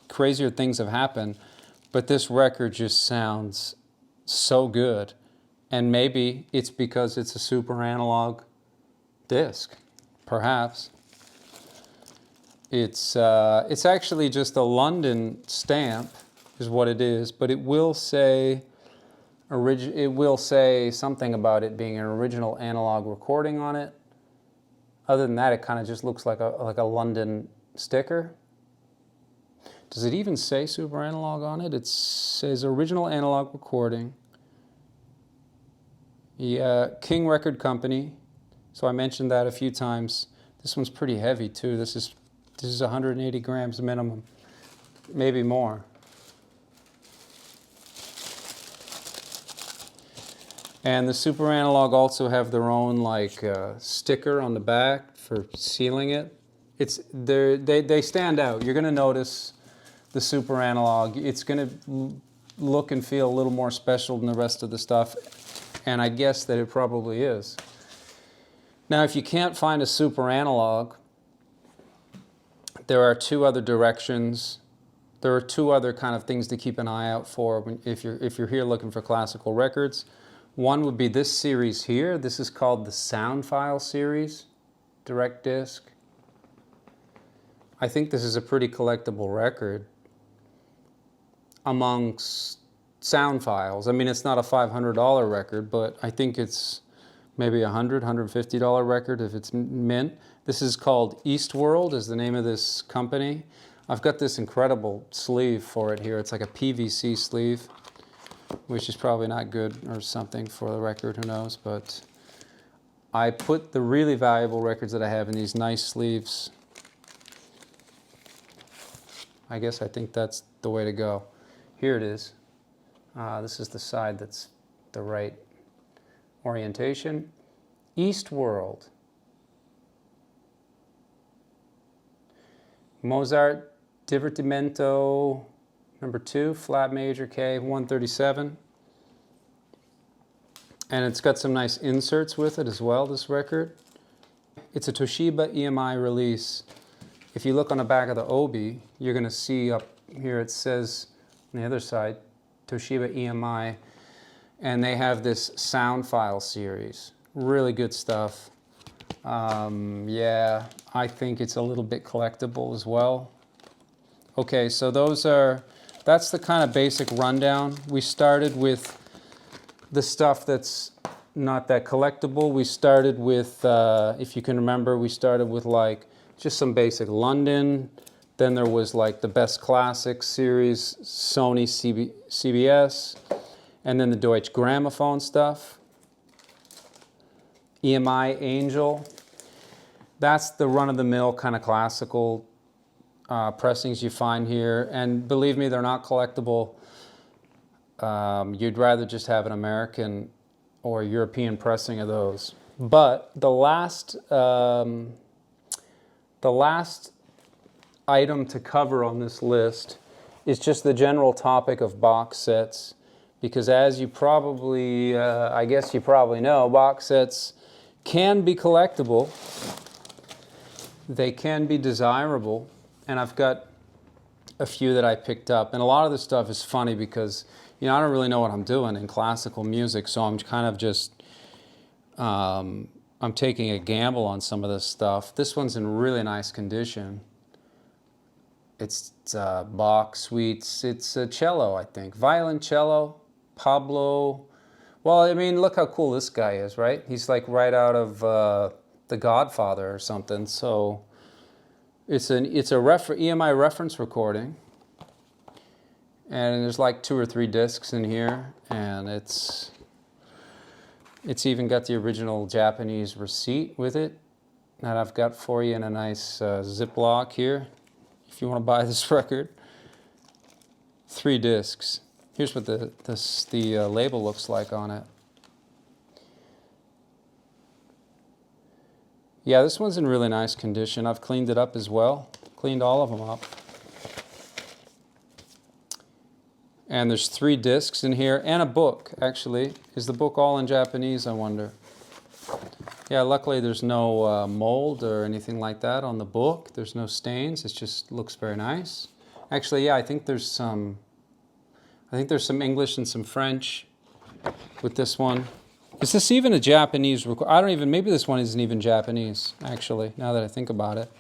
Crazier things have happened, but this record just sounds so good. And maybe it's because it's a Super Analogue disc, perhaps. It's actually just a London stamp is what it is, but it will say something about it being an original analog recording on it. Other than that, it kind of just looks like a London sticker. Does it even say Super Analogue on it? It says original analog recording. Yeah, King Record Company. So I mentioned that a few times. This one's pretty heavy too. This is 180 grams minimum, maybe more. And the Super Analogue also have their own like sticker on the back for sealing it. They stand out. You're going to notice the Super Analogue. It's going to look and feel a little more special than the rest of the stuff, and I guess that it probably is. Now, if you can't find a Super Analogue, there are two other directions. There are two other kind of things to keep an eye out for if you're here looking for classical records. One would be this series here. This is called the Sound File series, direct disc. I think this is a pretty collectible record amongst sound files. I mean, it's not a $500 record, but I think it's maybe a $100, $150 record if it's mint. This is called Eastworld, is the name of this company. I've got this incredible sleeve for it here. It's like a PVC sleeve, which is probably not good or something for the record, who knows, but I put the really valuable records that I have in these nice sleeves. I guess I think that's the way to go. Here it is. This is the side that's the right orientation. Eastworld. Mozart Divertimento number 2, flat major K, 137. And it's got some nice inserts with it as well, this record. It's a Toshiba EMI release. If you look on the back of the Obi, you're going to see up here it says on the other side, Toshiba EMI. And they have this sound file series. Really good stuff. Yeah, I think it's a little bit collectible as well. Okay, so that's the kind of basic rundown. We started with the stuff that's not that collectible. We started with, if you can remember, we started with like just some basic London. Then there was like the Best Classics series, Sony CBS, and then the Deutsche Grammophon stuff. EMI Angel. That's the run-of-the-mill kind of classical pressings you find here. And believe me, they're not collectible. You'd rather just have an American or European pressing of those. But the last item to cover on this list is just the general topic of box sets. Because as you probably, I guess you probably know, box sets can be collectible. They can be desirable. And I've got a few that I picked up. And a lot of this stuff is funny because, you know, I don't really know what I'm doing in classical music. So I'm kind of just, I'm taking a gamble on some of this stuff. This one's in really nice condition. It's Bach suites. It's a cello, I think. Violoncello, Pablo. Well, I mean, look how cool this guy is, right? He's like right out of The Godfather or something. So it's a EMI reference recording. And there's like 2 or 3 discs in here. And it's even got the original Japanese receipt with it that I've got for you in a nice Ziploc here. If you want to buy this record, 3 discs. Here's what the label looks like on it. Yeah, this one's in really nice condition. I've cleaned it up as well. Cleaned all of them up. And there's 3 discs in here and a book, actually. Is the book all in Japanese, I wonder? Yeah, luckily there's no mold or anything like that on the book. There's no stains. It just looks very nice. Actually, yeah, I think there's some English and some French with this one. Is this even a Japanese record? I don't even, maybe this one isn't even Japanese, actually, now that I think about it.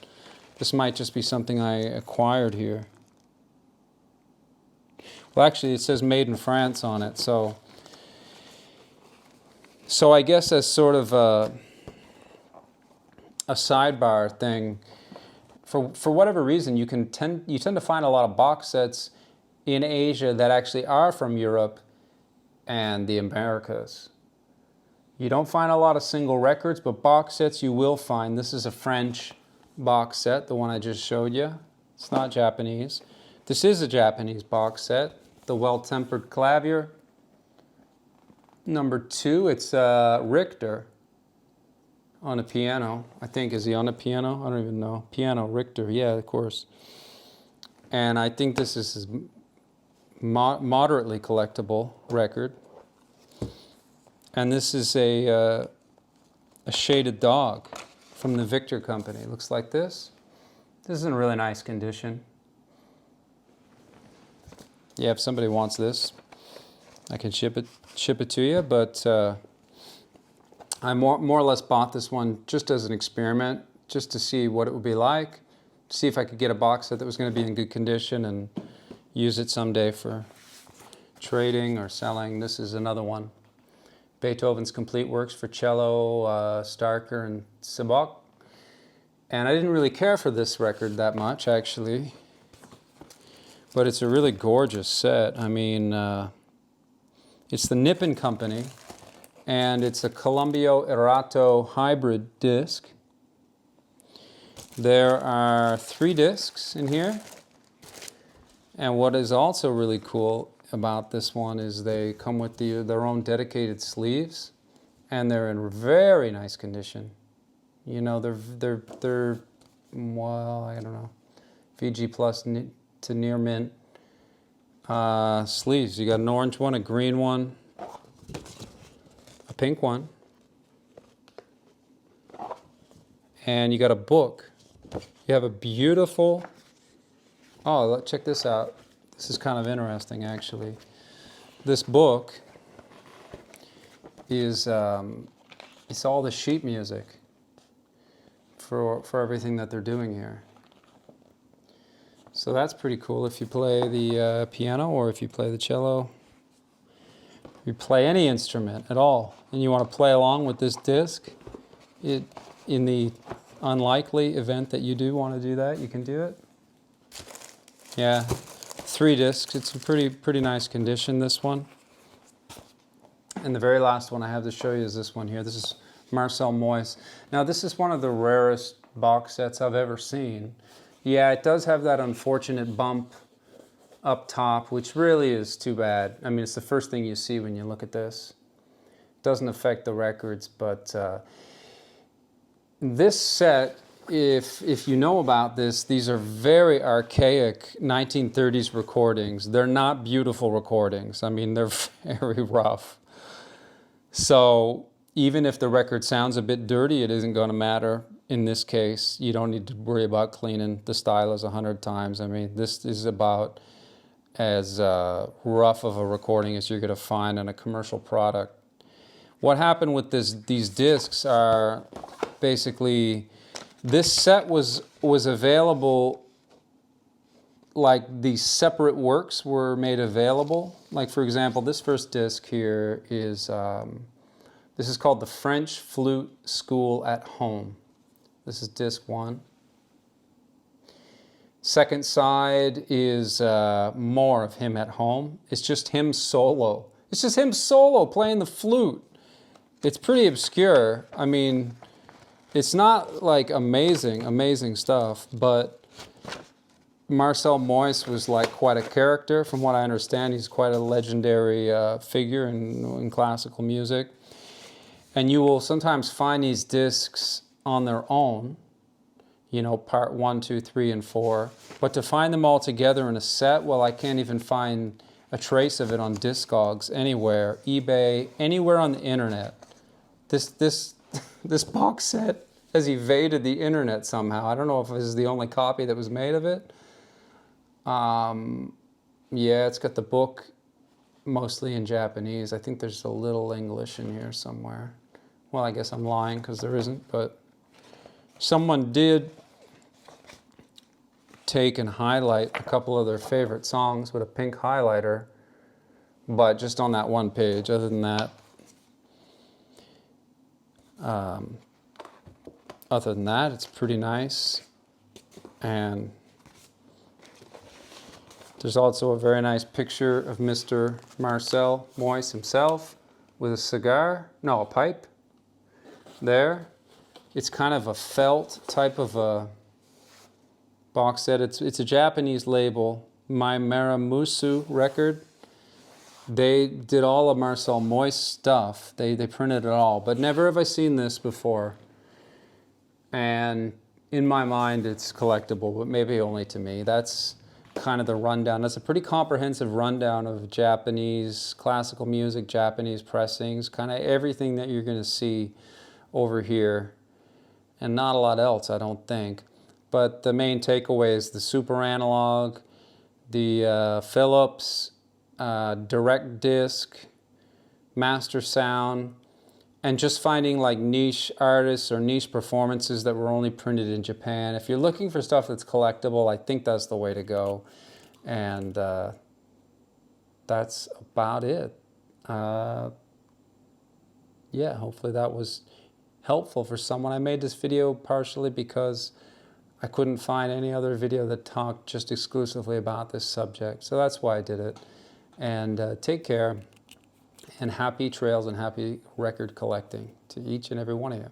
This might just be something I acquired here. Well, actually, it says made in France on it, so I guess as sort of a sidebar thing, for whatever reason, you tend to find a lot of box sets in Asia that actually are from Europe and the Americas. You don't find a lot of single records, but box sets you will find. This is a French box set, the one I just showed you. It's not Japanese. This is a Japanese box set, the Well-Tempered Clavier. Number 2, it's Richter on a piano. I think, is he on a piano? I don't even know. Piano, Richter, yeah, of course. And I think this is his moderately collectible record. And this is a shaded dog from the Victor Company. It looks like this. This is in really nice condition. Yeah, if somebody wants this, I can ship it to you. But I more or less bought this one just as an experiment, just to see what it would be like, see if I could get a box set that was going to be in good condition and use it someday for trading or selling. This is another one. Beethoven's Complete Works for cello, Starker, and Sebok. And I didn't really care for this record that much, actually. But it's a really gorgeous set. I mean, it's the Nippon Company, and it's a Columbio Erato hybrid disc. There are 3 discs in here. And what is also really cool about this one is they come with their own dedicated sleeves, and they're in very nice condition. You know, they're well, I don't know, VG Plus to near mint sleeves. You got an orange one, a green one, a pink one, and you got a book. You have a beautiful, oh, check this out. This is kind of interesting, actually. This book is it's all the sheet music. for everything that they're doing here. So that's pretty cool if you play the piano or if you play the cello. If you play any instrument at all and you want to play along with this disc, in the unlikely event that you do want to do that, you can do it. Yeah, 3 discs. It's a pretty nice condition, this one. And the very last one I have to show you is this one here. This is Marcel Moyse. Now this is one of the rarest box sets I've ever seen. Yeah, it does have that unfortunate bump up top, which really is too bad. I mean, it's the first thing you see when you look at this. It doesn't affect the records, but this set, if you know about this, these are very archaic 1930s recordings. They're not beautiful recordings. I mean, they're very rough. So even if the record sounds a bit dirty, it isn't going to matter. In this case, you don't need to worry about cleaning the stylus 100 times. I mean, this is about as rough of a recording as you're going to find in a commercial product. What happened with these discs are basically, this set was available, like these separate works were made available. Like for example, this first disc here is, this is called the French Flute School at Home. This is disc 1. Second side is more of him at home. It's just him solo. It's just him solo playing the flute. It's pretty obscure. I mean, it's not like amazing stuff, but Marcel Moyse was like quite a character. From what I understand, he's quite a legendary figure in classical music. And you will sometimes find these discs on their own, you know, part 1, 2, 3, and 4. But to find them all together in a set, well, I can't even find a trace of it on Discogs anywhere, eBay, anywhere on the internet. This box set has evaded the internet somehow. I don't know if this is the only copy that was made of it. Yeah, it's got the book mostly in Japanese. I think there's a little English in here somewhere. Well, I guess I'm lying because there isn't, but someone did take and highlight a couple of their favorite songs with a pink highlighter, but just on that one page. Other than that, it's pretty nice. And there's also a very nice picture of Mr. Marcel Moyse himself with a cigar, no, a pipe there. It's kind of a felt type of a box set. It's a Japanese label, Maimaramusu record. They did all of Marcel Moyse stuff. They printed it all, but never have I seen this before. And in my mind, it's collectible, but maybe only to me. That's kind of the rundown. That's a pretty comprehensive rundown of Japanese classical music, Japanese pressings, kind of everything that you're going to see over here. And not a lot else, I don't think. But the main takeaway is the Super Analogue, the Philips, direct disc, master sound, and just finding like niche artists or niche performances that were only printed in Japan. If you're looking for stuff that's collectible, I think that's the way to go. And that's about it. Yeah, hopefully that was helpful for someone. I made this video partially because I couldn't find any other video that talked just exclusively about this subject. So that's why I did it. And take care, and happy trails and happy record collecting to each and every one of you.